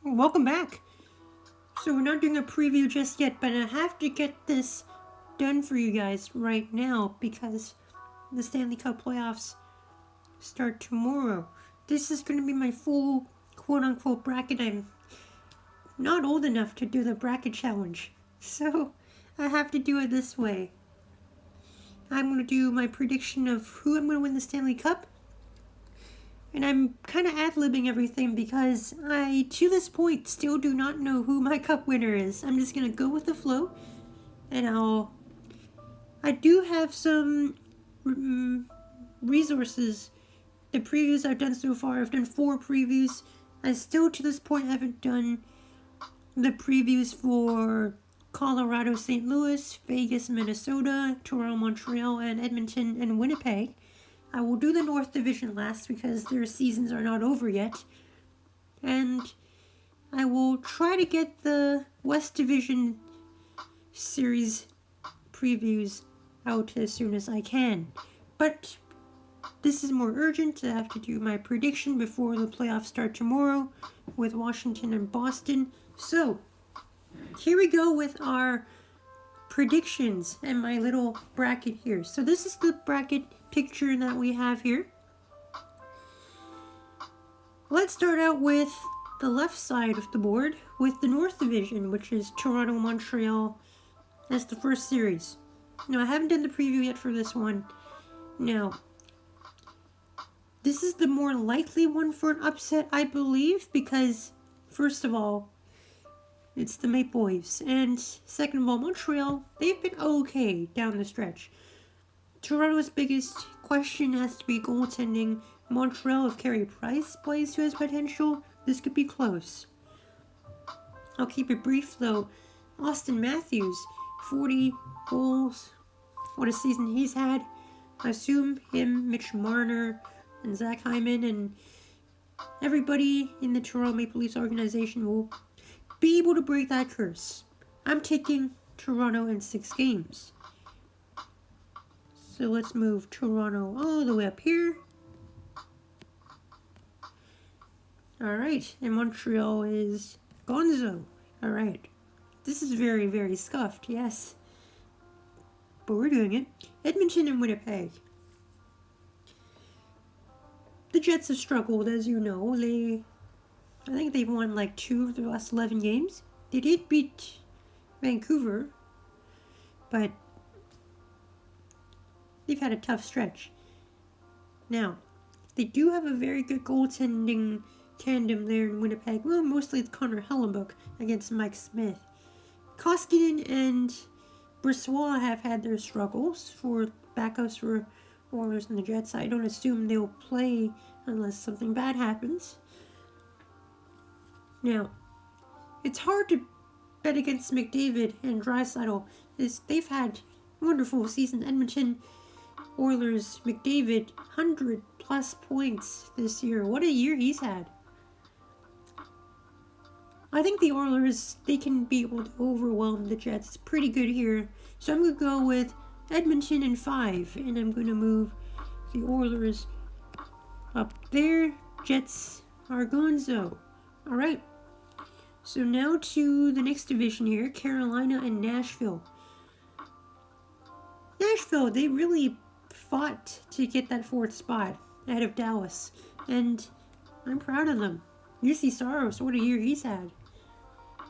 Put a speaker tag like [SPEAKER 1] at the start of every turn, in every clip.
[SPEAKER 1] Welcome back. So we're not doing a preview just yet, but I have to get this done for you guys right now because the Stanley Cup playoffs start tomorrow. This is going to be my full quote-unquote bracket. I'm not old enough to do the bracket challenge, so I have to do it this way. I'm going to do my prediction of who I'm going to win the Stanley Cup. And I'm kind of ad-libbing everything because I, to this point, still do not know who my cup winner is. I'm just going to go with the flow. And I do have some resources. The previews I've done so far, I've done 4 previews. I still, to this point, haven't done the previews for Colorado, St. Louis, Vegas, Minnesota, Toronto, Montreal, and Edmonton and Winnipeg. I will do the North Division last because their seasons are not over yet. And I will try to get the West Division series previews out as soon as I can. But this is more urgent. I have to do my prediction before the playoffs start tomorrow with Washington and Boston. So, here we go with our predictions and my little bracket here. So this is the bracket picture that we have here. Let's start out with the left side of the board with the North Division, which is Toronto, Montreal. That's the first series. Now, I haven't done the preview yet for this one. Now, this is the more likely one for an upset, I believe, because, first of all, it's the Maple Leafs. And second of all, Montreal, they've been okay down the stretch. Toronto's biggest question has to be goaltending. Montreal, if Carey Price plays to his potential, this could be close. I'll keep it brief though. Auston Matthews, 40 goals. What a season he's had. I assume him, Mitch Marner, and Zach Hyman, and everybody in the Toronto Maple Leafs organization will be able to break that curse. I'm taking Toronto in 6 games. So let's move Toronto all the way up here. Alright, and Montreal is Gonzo. Alright. This is very, very scuffed, yes. But we're doing it. Edmonton and Winnipeg. The Jets have struggled, as you know. I think they've won like 2 of their last 11 games. They did beat Vancouver, but they've had a tough stretch. Now, they do have a very good goaltending tandem there in Winnipeg. Well, mostly it's Connor Hellenbuck against Mike Smith. Koskinen and Brisebois have had their struggles for backups for Oilers and the Jets. I don't assume they'll play unless something bad happens. Now, it's hard to bet against McDavid and Draisaitl. They've had wonderful seasons. Edmonton Oilers, McDavid, 100+ points this year. What a year he's had. I think the Oilers, they can be able to overwhelm the Jets. It's pretty good here. So I'm going to go with Edmonton in 5. And I'm going to move the Oilers up there. Jets are gonzo. Alright. So now to the next division here. Carolina and Nashville. Nashville, they really fought to get that 4th spot ahead of Dallas. And I'm proud of them. UC Saros, what a year he's had.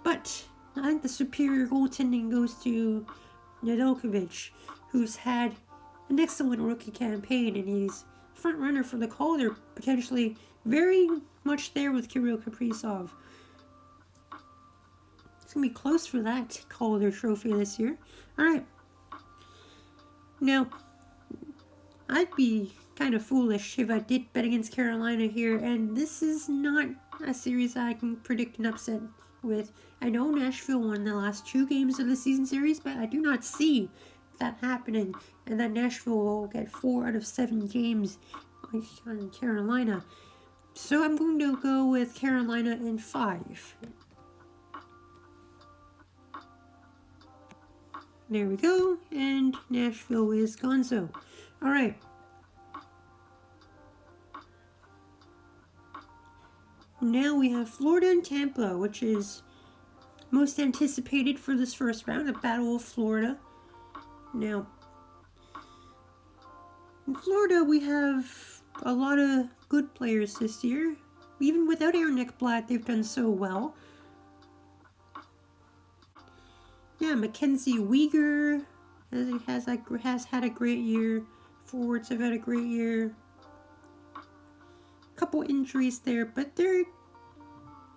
[SPEAKER 1] But I think the superior goaltending goes to Nedeljkovic, who's had an excellent rookie campaign, and he's front runner for the Calder, potentially very much there with Kirill Kaprizov. It's going to be close for that Calder trophy this year. Alright. Now, I'd be kind of foolish if I did bet against Carolina here, and this is not a series I can predict an upset with. I know Nashville won the last 2 games of the season series, but I do not see that happening, and that Nashville will get 4 out of 7 games on Carolina. So I'm going to go with Carolina in 5. There we go, and Nashville is gonzo. Alright. Now we have Florida and Tampa, which is most anticipated for this first round, the Battle of Florida. Now, in Florida, we have a lot of good players this year. Even without Aaron Ekblad, they've done so well. Yeah, Mackenzie Weegar has had a great year. Forwards have had a great year. Couple injuries there, but they're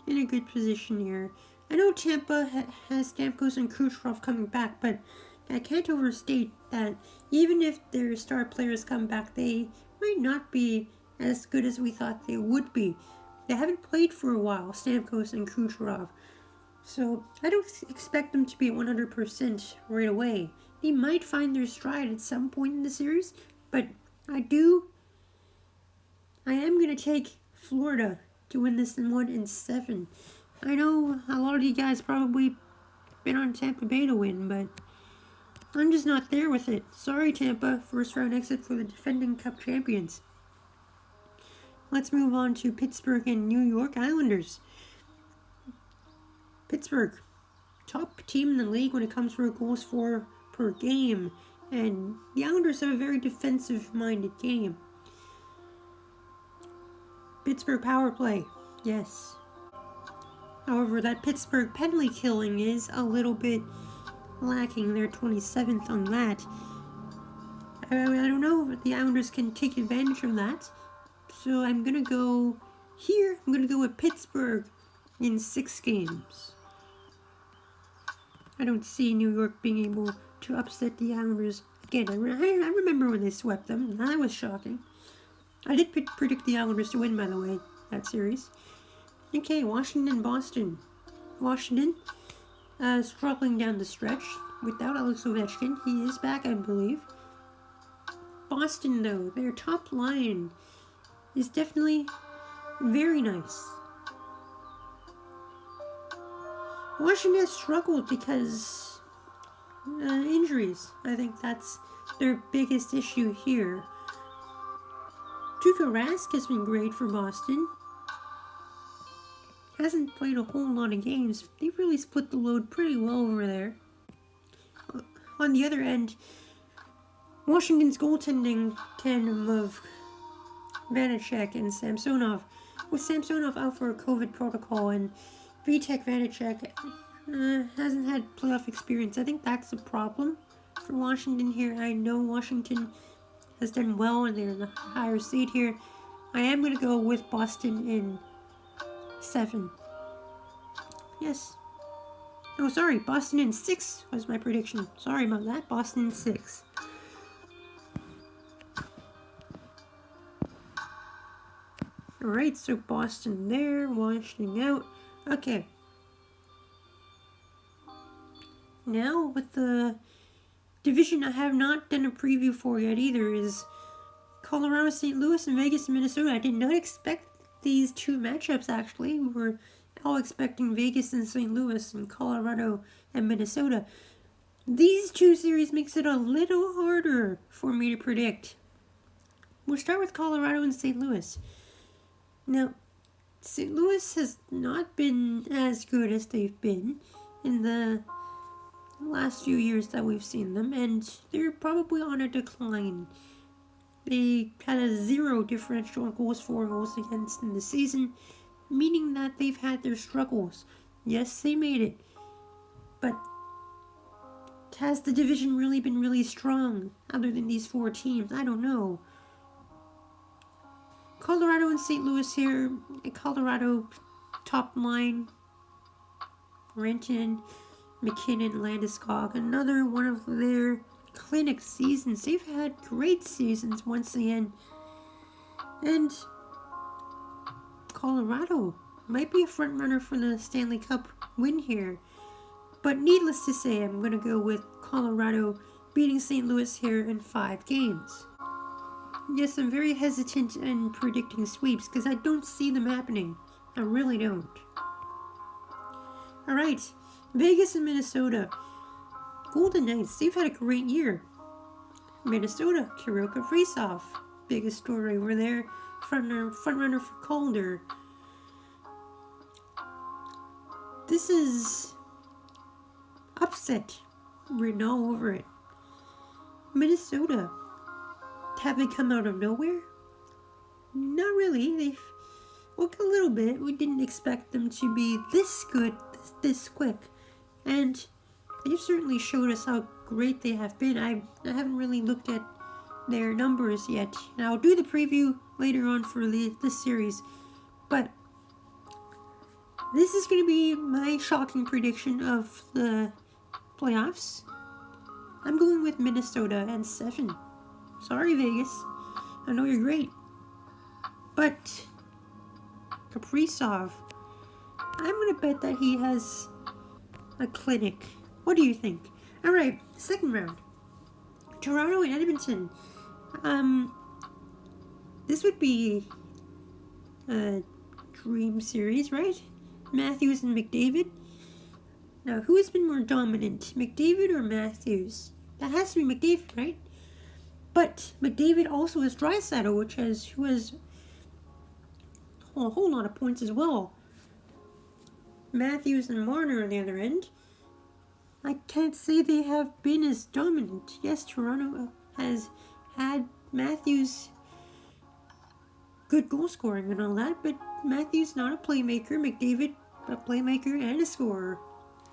[SPEAKER 1] in a good position here. I know Tampa has Stamkos and Kucherov coming back, but I can't overstate that even if their star players come back, they might not be as good as we thought they would be. They haven't played for a while, Stamkos and Kucherov. So I don't expect them to be at 100% right away. They might find their stride at some point in the series, but I am going to take Florida to win this in 1-7. I know a lot of you guys probably been on Tampa Bay to win, but I'm just not there with it. Sorry, Tampa. First round exit for the defending Cup champions. Let's move on to Pittsburgh and New York Islanders. Pittsburgh, top team in the league when it comes to goals for per game. And the Islanders have a very defensive-minded game. Pittsburgh power play, yes. However, that Pittsburgh penalty killing is a little bit lacking. They're 27th on that. I don't know if the Islanders can take advantage of that. So I'm going to go here. I'm going to go with Pittsburgh in 6 games. I don't see New York being able to upset the Islanders again. I remember when they swept them. That was shocking. I did predict the Islanders to win, by the way, that series. Okay, Washington and Boston. Washington struggling down the stretch without Alex Ovechkin. He is back, I believe. Boston, though, their top line is definitely very nice. Washington has struggled because injuries. I think that's their biggest issue here. Tuukka Rask has been great for Boston. Hasn't played a whole lot of games. They've really split the load pretty well over there. On the other end, Washington's goaltending tandem of Vanacek and Samsonov, with Samsonov out for a COVID protocol and Vitek Vanacek hasn't had playoff experience. I think that's a problem for Washington here. I know Washington has done well and they're in the higher seed here. I am going to go with Boston in 7. Yes. Oh, sorry. Boston in 6 was my prediction. Sorry about that. Boston in 6. Alright, so Boston there, Washington out. Okay. Now, with the division I have not done a preview for yet either is Colorado, St. Louis, and Vegas, and Minnesota. I did not expect these 2 matchups, actually. We were all expecting Vegas and St. Louis and Colorado and Minnesota. These 2 series makes it a little harder for me to predict. We'll start with Colorado and St. Louis. Now, St. Louis has not been as good as they've been in the last few years that we've seen them, and they're probably on a decline. They had a 0 differential on goals for, goals against in the season, meaning that they've had their struggles. Yes, they made it, but has the division really been really strong other than these 4 teams? I don't know. Colorado and St. Louis here. Colorado top line. Renton, McKinnon, Landeskog. Another one of their clinic seasons. They've had great seasons once again. And Colorado might be a front runner for the Stanley Cup win here. But needless to say, I'm going to go with Colorado beating St. Louis here in 5 games. Yes, I'm very hesitant in predicting sweeps because I don't see them happening. I really don't. Alright, Vegas and Minnesota. Golden Knights, they've had a great year. Minnesota, Kirill Kaprizov. Biggest story over there. Front runner for Calder. this is upset written all over it. Minnesota. Have they come out of nowhere? Not really. They've worked a little bit. We didn't expect them to be this good, this quick. And they've certainly showed us how great they have been. I haven't really looked at their numbers yet. And I'll do the preview later on for this series. But this is going to be my shocking prediction of the playoffs. I'm going with Minnesota and 7. Sorry, Vegas. I know you're great. But Kaprizov, I'm going to bet that he has a clinic. What do you think? Alright, second round. Toronto and Edmonton. This would be a dream series, right? Matthews and McDavid. Now, who has been more dominant, McDavid or Matthews? That has to be McDavid, right? But McDavid also has Draisaitl, who has a whole lot of points as well. Matthews and Marner on the other end. I can't say they have been as dominant. Yes, Toronto has had Matthews good goal scoring and all that, but Matthews not a playmaker, McDavid a playmaker and a scorer.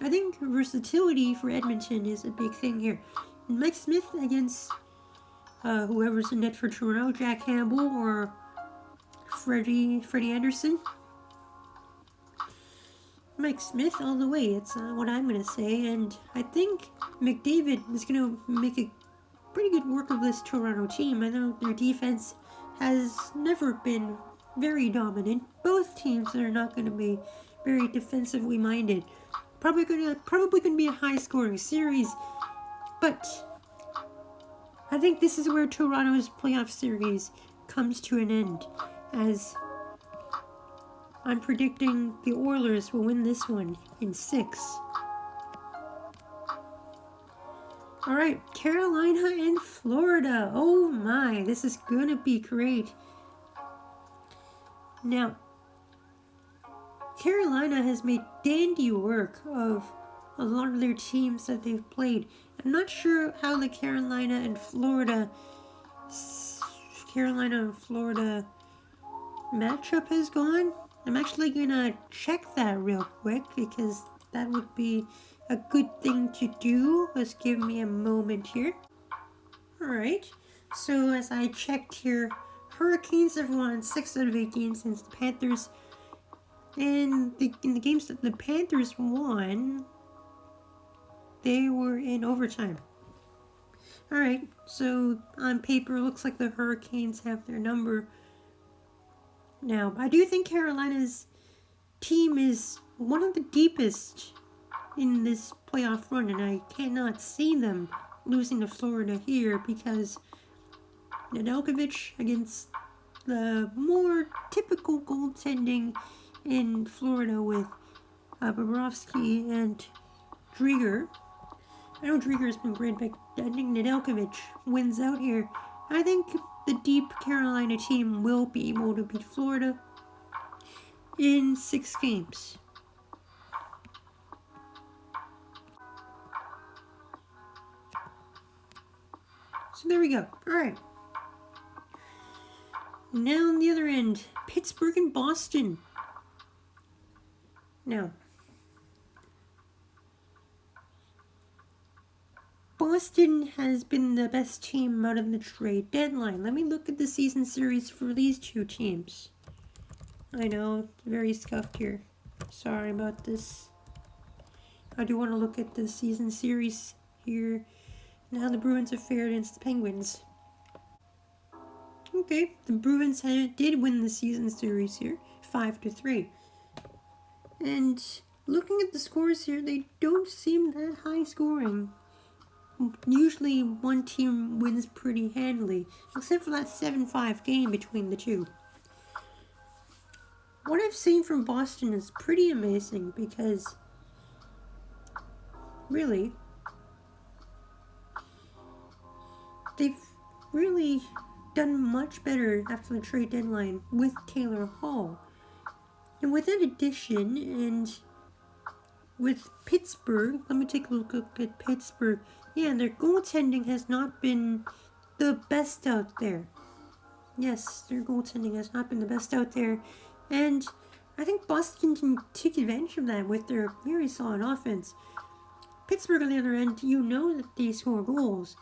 [SPEAKER 1] I think versatility for Edmonton is a big thing here. And Mike Smith against whoever's in net for Toronto, Jack Campbell or Freddie Anderson. Mike Smith all the way, it's what I'm going to say. And I think McDavid is going to make a pretty good work of this Toronto team. I know their defense has never been very dominant. Both teams are not going to be very defensively minded. Probably gonna be a high-scoring series, but I think this is where Toronto's playoff series comes to an end, as I'm predicting the Oilers will win this one in 6. Alright, Carolina and Florida. Oh my, this is gonna be great. Now, Carolina has made dandy work of a lot of their teams that they've played. I'm not sure how the Carolina and Florida matchup has gone. I'm actually gonna check that real quick because that would be a good thing to do. Just give me a moment here. Alright, so as I checked here, Hurricanes have won 6 out of 8 games since the Panthers. And in the games that the Panthers won, they were in overtime. Alright, so on paper, it looks like the Hurricanes have their number. Now, I do think Carolina's team is one of the deepest in this playoff run, and I cannot see them losing to Florida here because Nedeljkovic against the more typical goaltending in Florida with Bobrovsky and Drieger. I know Drieger's been great, but I think Nedeljkovic wins out here. I think the deep Carolina team will be able to beat Florida in 6 games. So there we go. Alright. Now on the other end, Pittsburgh and Boston. Now, Boston has been the best team out of the trade deadline. Let me look at the season series for these two teams. I know, it's very scuffed here. Sorry about this. I do want to look at the season series here and how the Bruins have fared against the Penguins. Okay, the Bruins did win the season series here, 5-3. And looking at the scores here, they don't seem that high scoring. Usually one team wins pretty handily, except for that 7-5 game between the two. What I've seen from Boston is pretty amazing because, really, they've really done much better after the trade deadline with Taylor Hall. And with that addition and with Pittsburgh, let me take a look at Pittsburgh. Yeah, their goaltending has not been the best out there. Yes, their goaltending has not been the best out there. And I think Boston can take advantage of that with their very solid offense. Pittsburgh, on the other end, you know that they score goals.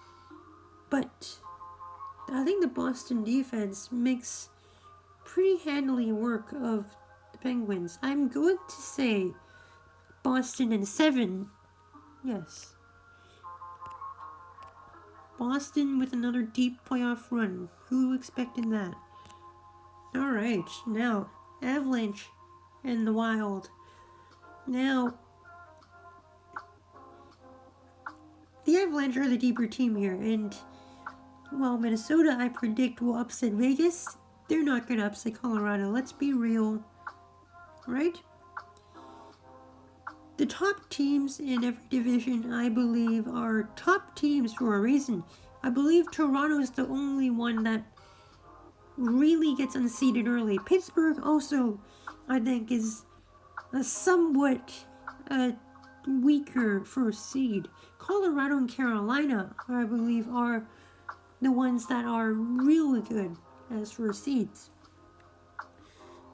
[SPEAKER 1] But I think the Boston defense makes pretty handily work of the Penguins. I'm going to say Boston in 7. Yes. Boston with another deep playoff run. Who expected that? Alright, now, Avalanche and the Wild. Now, the Avalanche are the deeper team here, and while Minnesota, I predict, will upset Vegas, they're not going to upset Colorado. Let's be real, right? The top teams in every division, I believe, are top teams for a reason. I believe Toronto is the only one that really gets unseeded early. Pittsburgh also, I think, is a somewhat weaker first seed. Colorado and Carolina, I believe, are the ones that are really good as first seeds.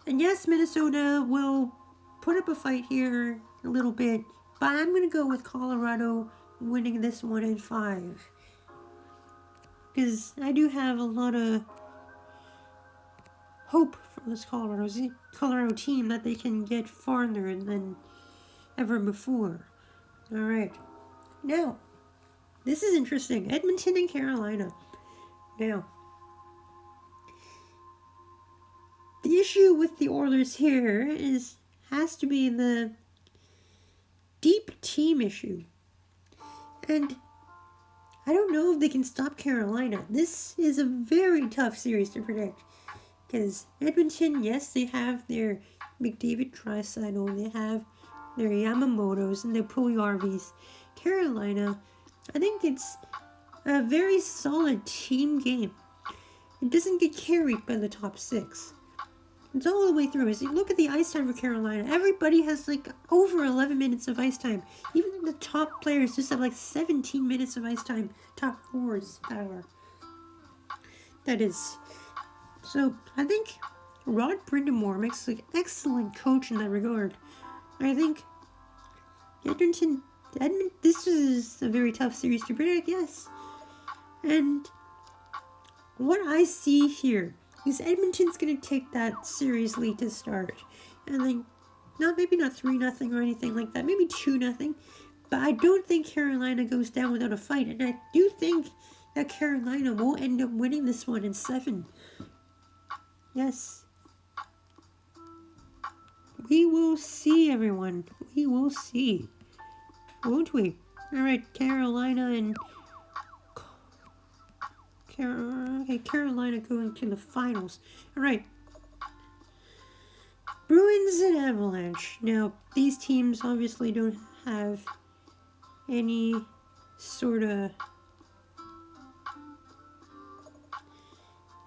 [SPEAKER 1] And yes, Minnesota will put up a fight here a little bit, but I'm going to go with Colorado winning this one in 5. Because I do have a lot of hope from this Colorado team that they can get farther than ever before. Alright. Now, this is interesting. Edmonton and Carolina. Now, the issue with the Oilers here has to be the deep team issue. And I don't know if they can stop Carolina. This is a very tough series to predict. Because Edmonton, yes, they have their McDavid Draisaitl, they have their Yamamotos and their Puljujarvis. Carolina, I think it's a very solid team game. It doesn't get carried by the top 6. It's all the way through. As you look at the ice time for Carolina, everybody has like over 11 minutes of ice time. Even the top players just have like 17 minutes of ice time. Top forwards, that is. So I think Rod Brindamore makes an excellent coach in that regard. I think Edmonton, this is a very tough series to predict, yes. And what I see here is Edmonton's going to take that series lead to start. And then, maybe not 3-0 or anything like that. Maybe 2-0. But I don't think Carolina goes down without a fight. And I do think that Carolina will end up winning this one in 7. Yes. We will see, everyone. We will see. Won't we? Alright, Carolina and... Carolina going to the finals. Alright. Bruins and Avalanche. Now, these teams obviously don't have any sort of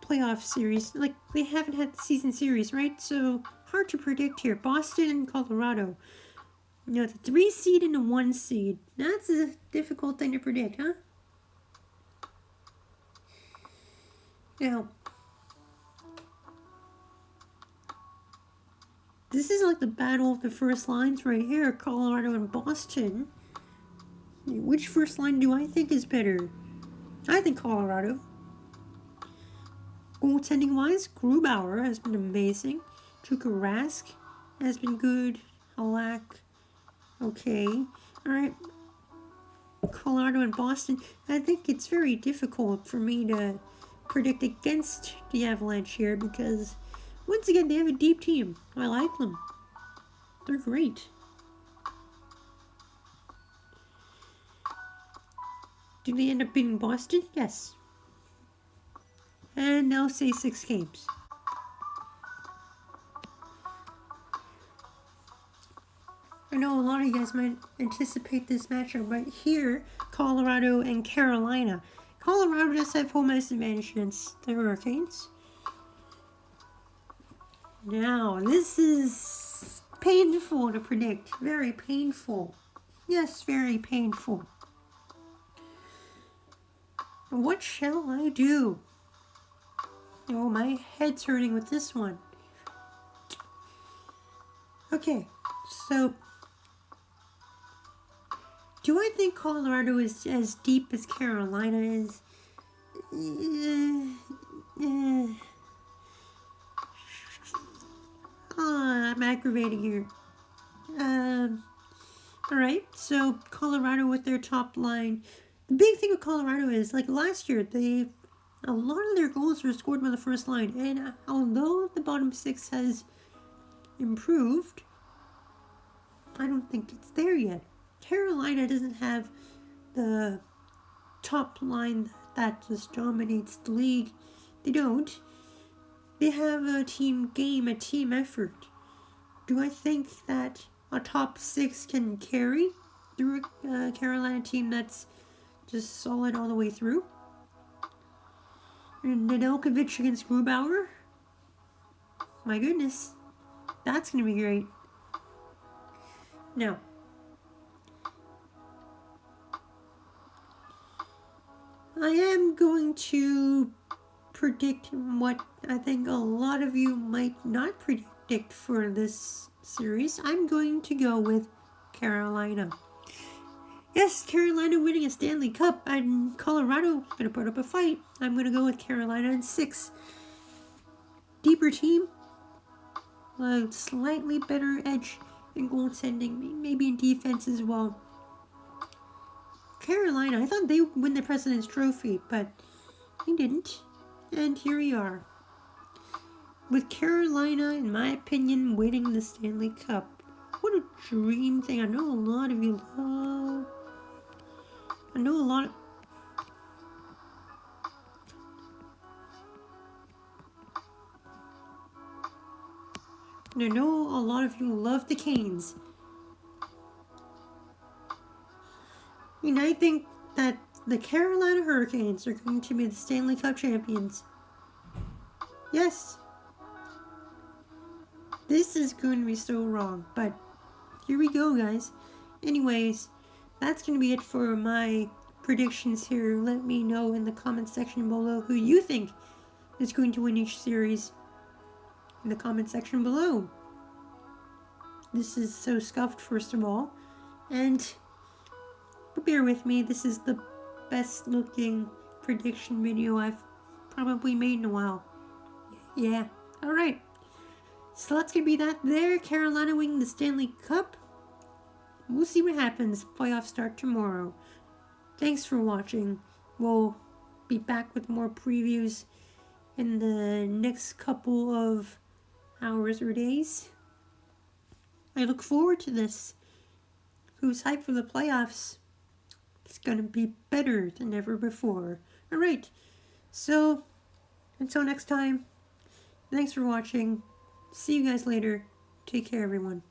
[SPEAKER 1] playoff series. Like, they haven't had the season series, right? So, hard to predict here. Boston and Colorado. You know, the 3 seed and the 1 seed. That's a difficult thing to predict, huh? Now, this is like the battle of the first lines right here, Colorado and Boston. Which first line do I think is better? I think Colorado. Goaltending-wise, Grubauer has been amazing. Tuukka Rask has been good. Halak, okay. Alright, Colorado and Boston. I think it's very difficult for me to predict against the Avalanche here because, once again, they have a deep team. I like them. They're great. Do they end up beating Boston? Yes. And I'll say 6 games. I know a lot of you guys might anticipate this matchup, but here, Colorado and Carolina. Colorado does have home ice advantage against the Hurricanes. Now, this is painful to predict. Very painful. Yes, very painful. What shall I do? Oh, my head's hurting with this one. Okay, so do I think Colorado is as deep as Carolina is? I'm aggravating here. Alright, so Colorado with their top line. The big thing with Colorado is, like last year, a lot of their goals were scored by the first line. And although the bottom six has improved, I don't think it's there yet. Carolina doesn't have the top line that just dominates the league. They don't. They have a team game, a team effort. Do I think that a top six can carry through a Carolina team that's just solid all the way through? And Nedeljkovic against Grubauer? My goodness. That's going to be great. Now, I am going to predict what I think a lot of you might not predict for this series. I'm going to go with Carolina. Yes, Carolina winning a Stanley Cup, and Colorado going to put up a fight. I'm going to go with Carolina in 6. Deeper team, a slightly better edge in goaltending, maybe in defense as well. Carolina, I thought they would win the President's Trophy, but they didn't. And here we are. With Carolina, in my opinion, winning the Stanley Cup. What a dream thing. I know a lot of you love... I know a lot of you love the Canes. And I think that the Carolina Hurricanes are going to be the Stanley Cup champions. Yes. This is going to be so wrong, but here we go, guys. Anyways, that's going to be it for my predictions here. Let me know in the comment section below who you think is going to win each series in the comment section below. This is so scuffed, first of all, and bear with me, this is the best looking prediction video I've probably made in a while. Yeah, alright. So that's gonna be that there. Carolina winning the Stanley Cup. We'll see what happens. Playoffs start tomorrow. Thanks for watching. We'll be back with more previews in the next couple of hours or days. I look forward to this. Who's hyped for the playoffs? It's gonna be better than ever before. Alright, so until next time, thanks for watching. See you guys later. Take care, everyone.